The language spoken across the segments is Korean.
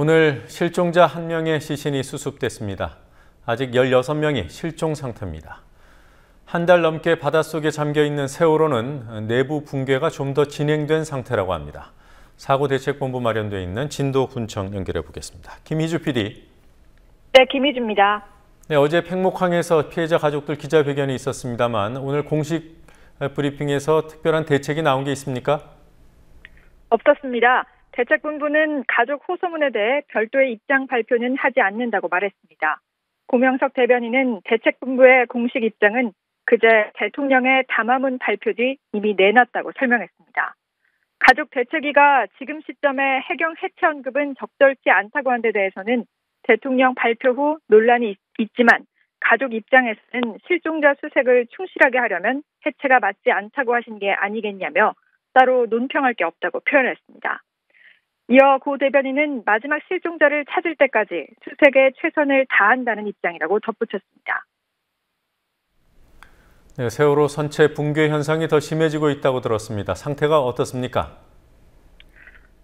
오늘 실종자 1명의 시신이 수습됐습니다. 아직 16명이 실종 상태입니다. 한 달 넘게 바닷속에 잠겨있는 세월호는 내부 붕괴가 좀 더 진행된 상태라고 합니다. 사고대책본부 마련되어 있는 진도군청 연결해 보겠습니다. 김희주 PD. 네, 김희주입니다. 네, 어제 팽목항에서 피해자 가족들 기자회견이 있었습니다만 오늘 공식 브리핑에서 특별한 대책이 나온 게 있습니까? 없었습니다. 대책본부는 가족 호소문에 대해 별도의 입장 발표는 하지 않는다고 말했습니다. 고명석 대변인은 대책본부의 공식 입장은 그제 대통령의 담화문 발표 뒤 이미 내놨다고 설명했습니다. 가족 대책위가 지금 시점에 해경 해체 언급은 적절치 않다고 한 데 대해서는 대통령 발표 후 논란이 있지만 가족 입장에서는 실종자 수색을 충실하게 하려면 해체가 맞지 않다고 하신 게 아니겠냐며 따로 논평할 게 없다고 표현했습니다. 이어 고 대변인은 마지막 실종자를 찾을 때까지 수색에 최선을 다한다는 입장이라고 덧붙였습니다. 네, 세월호 선체 붕괴 현상이 더 심해지고 있다고 들었습니다. 상태가 어떻습니까?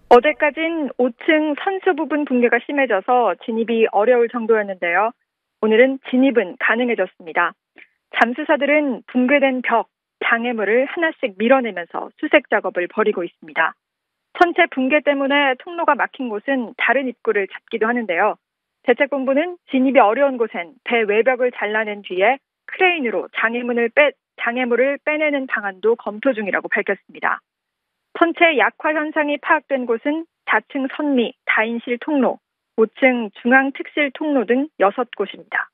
어제까진 5층 선수 부분 붕괴가 심해져서 진입이 어려울 정도였는데요. 오늘은 진입은 가능해졌습니다. 잠수사들은 붕괴된 벽, 장애물을 하나씩 밀어내면서 수색 작업을 벌이고 있습니다. 선체 붕괴 때문에 통로가 막힌 곳은 다른 입구를 찾기도 하는데요. 대책본부는 진입이 어려운 곳엔 배 외벽을 잘라낸 뒤에 크레인으로 장애물을 빼내는 방안도 검토 중이라고 밝혔습니다. 선체 약화 현상이 파악된 곳은 4층 선미, 다인실 통로, 5층 중앙 특실 통로 등 6곳입니다.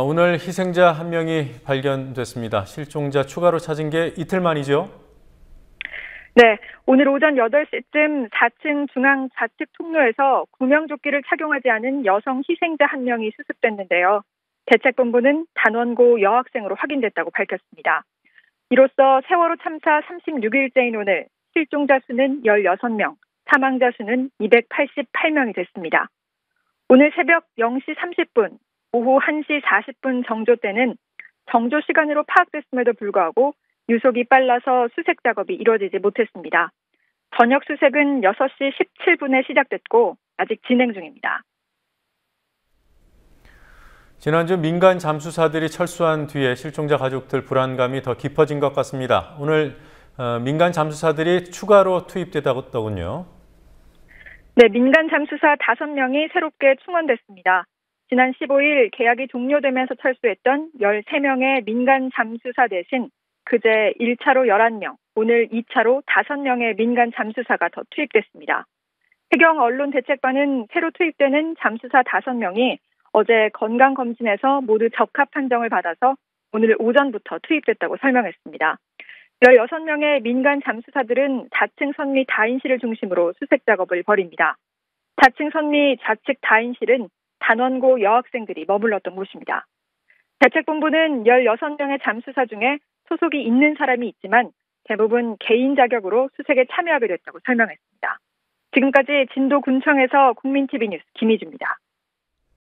오늘 희생자 1명이 발견됐습니다. 실종자 추가로 찾은 게 이틀 만이죠? 네, 오늘 오전 8시쯤 4층 중앙 좌측 통로에서 구명조끼를 착용하지 않은 여성 희생자 1명이 수습됐는데요. 대책본부는 단원고 여학생으로 확인됐다고 밝혔습니다. 이로써 세월호 참사 36일째인 오늘 실종자 수는 16명, 사망자 수는 288명이 됐습니다. 오늘 새벽 0시 30분, 오후 1시 40분 정조 때는 정조 시간으로 파악됐음에도 불구하고 유속이 빨라서 수색 작업이 이루어지지 못했습니다. 저녁 수색은 6시 17분에 시작됐고 아직 진행 중입니다. 지난주 민간 잠수사들이 철수한 뒤에 실종자 가족들 불안감이 더 깊어진 것 같습니다. 오늘 민간 잠수사들이 추가로 투입됐다더군요. 네, 민간 잠수사 5명이 새롭게 충원됐습니다. 지난 15일 계약이 종료되면서 철수했던 13명의 민간 잠수사 대신 그제 1차로 11명, 오늘 2차로 5명의 민간 잠수사가 더 투입됐습니다. 해경 언론대책반은 새로 투입되는 잠수사 5명이 어제 건강검진에서 모두 적합 판정을 받아서 오늘 오전부터 투입됐다고 설명했습니다. 16명의 민간 잠수사들은 4층 선미 다인실을 중심으로 수색 작업을 벌입니다. 4층 선미 좌측 다인실은 단원고 여학생들이 머물렀던 곳입니다. 대책본부는 16명의 잠수사 중에 소속이 있는 사람이 있지만 대부분 개인 자격으로 수색에 참여하게 됐다고 설명했습니다. 지금까지 진도군청에서 국민TV 뉴스 김희주입니다.